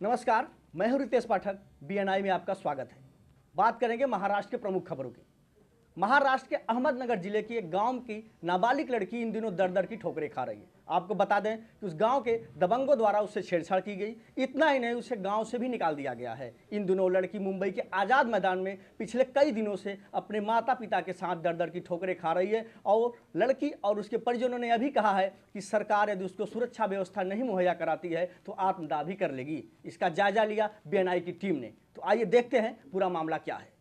नमस्कार, मैं हूं रितेश पाठक। बीएनआई में आपका स्वागत है। बात करेंगे महाराष्ट्र के प्रमुख खबरों की। महाराष्ट्र के अहमदनगर जिले की एक गांव की नाबालिग लड़की इन दिनों दर दर की ठोकरें खा रही है। आपको बता दें कि उस गांव के दबंगों द्वारा उससे छेड़छाड़ की गई। इतना ही नहीं, उसे गांव से भी निकाल दिया गया है। इन दिनों लड़की मुंबई के आज़ाद मैदान में पिछले कई दिनों से अपने माता पिता के साथ दर दर की ठोकरें खा रही है और लड़की और उसके परिजनों ने अभी कहा है कि सरकार यदि उसको सुरक्षा व्यवस्था नहीं मुहैया कराती है तो आत्मदाह भी कर लेगी। इसका जायजा लिया बीएनआई की टीम ने। तो आइए देखते हैं पूरा मामला क्या है।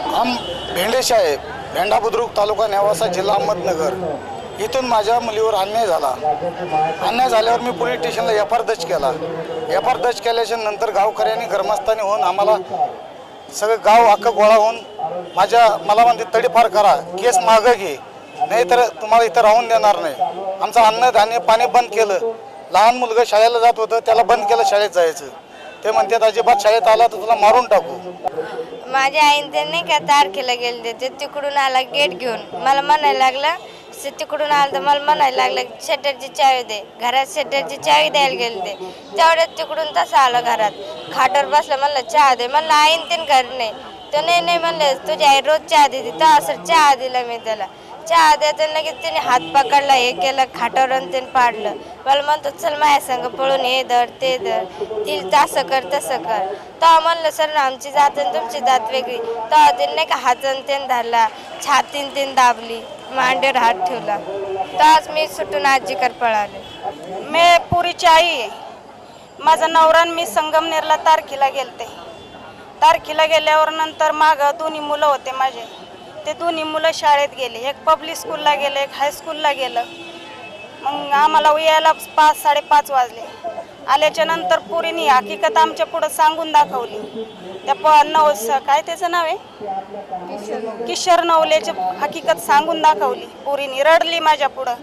हम भेंडे साहेब, भेंडा बुद्रुक तालुका नेवासा, जिल्हा अहमदनगर इथून माझ्या मुलीवर अन्याय झाला। अन्याय झाल्यावर मी पोलीस स्टेशनला एफआर दर्ज केला। एफआर दर्ज केल्याच्या नंतर गावकऱ्यांनी ग्रामस्थांनी होऊन आम्हाला सगळं गाव अख्खं गोळा होऊन मला म्हणते तडीपार करा, केस मागे घे, नाहीतर तुम्हाला इथं राहून देणार नाही। आमचं अन्न धान्य पाणी बंद केलं। लहान मुलगा शाळेला जात होतं, त्याला बंद केलं शाळेत जायचं। ते म्हणतात अजिबात शाळेत आला तर तुला मारून टाकू। माझ्या आईने नाही का तारखेला गेले ते तिकडून आला गेट घेऊन मला म्हणायला लागला, तिकडून आला तर मला म्हणायला लागला शटरची चावी दे। घरात शटरची चावी द्यायला गेले ते तेवढ्यात तिकडून तसं आलं घरात खाटावर बसलं। म्हणलं चहा दे, म्हणलं आईन ते घर नाही तो नाही म्हणलं तुझी आई रोज चहा देते तर असं चहा दिला मी त्याला। चहा द्यायचं लगेच त्याने हात पकडला, हे केलं खाटावर त्याने पाडलं। मला म्हणतो चल माझ्या संग पळून हे धर ते धर, तिला तसं कर तसं कर। तेव्हा म्हणलं सर आमची जात आणि तुमची जात वेगळी। तेव्हा त्याने नाही का हाताने त्याने धरला, छातीन त्याने दाबली, मांडीवर हात ठेवला। तेव्हाच मी सुटून आजीकडे पळाले। मी पुरीची आई आहे। माझा नवरा मी संगमनेरला तारखेला गेलते। तारखेला गेल्यावर नंतर माग दोन्ही मुलं होते माझे। ते दोन्ही मुलं शाळेत गेले, एक पब्लिक स्कूलला गेले, एक हायस्कूलला गेलं। मग आम्हाला यायला 5-5:30 वाजले। आल्याच्या नंतर पुरीनी हकीकत आमच्या पुढं सांगून दाखवली। त्या काय त्याचं नाव आहे किशोर नवलेची हकीकत सांगून दाखवली। पुरीनी रडली माझ्या पुढं।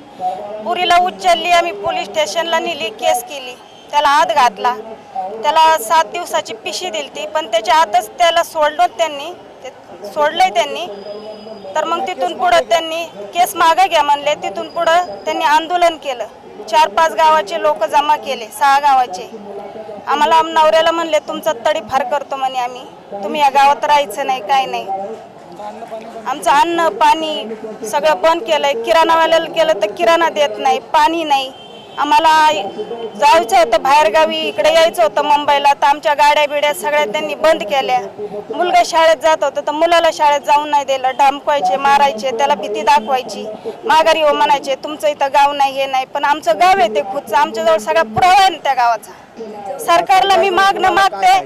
पुरीला उचलली, आम्ही पोलीस स्टेशनला नेली, केस केली। त्याला हात घातला, त्याला 7 दिवसाची पिशी दिली, पण त्याच्या आतच त्याला सोडलंय त्यांनी। तर मग तिथून पुढं त्यांनी केस मागे घ्या म्हणले। तिथून पुढं त्यांनी आंदोलन केलं। 4-5 गावाचे लोक जमा केले, 6 गावाचे। आम्हाला नवऱ्याला म्हणले तुमचा तडीपार करतो म्हणे आम्ही, तुम्ही या गावात राहायचं नाही, काय नाही। आमचं अन्न पाणी सगळं बंद केलंय। किराणावाल्याला केलं तर किराणा देत नाही, पाणी नाही। आम्हाला जायचं होतं बाहेरगावी, इकडे यायचं होतं मुंबईला, तर आमच्या गाड्या बिड्या सगळ्या त्यांनी बंद केल्या। मुलगा शाळेत जात होता तर मुलाला शाळेत जाऊन नाही दिलं, धमकायचे, मारायचे, त्याला भीती दाखवायची। माघारी हो म्हणायचे, तुमचं इथं गाव नाही, हे नाही। पण आमचं गाव आहे ते खुदचं, आमच्याजवळ सगळा पुरावा आहे त्या गावाचा। सरकारला मी मागते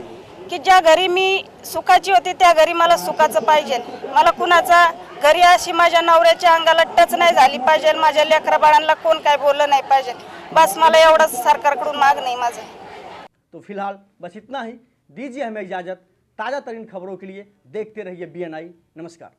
की ज्या घरी मी सुखाची होती त्या घरी मला सुखाचं पाहिजे। मला कुणाचा घरी अशी माझ्या नवऱ्याच्या अंगाला टच नाही झाली पाहिजे, माझ्या लेकरा बाळांना कोण काय बोललं नाही पाहिजे। बस मला एवढंच सरकारकडून मागणं आहे माझं। तो फिलहाल बस इतना ही। दीजिए हमें इजाजत। ताज़ा तरीन खबरों के लिए देखते रहिए बीएनआई। नमस्कार।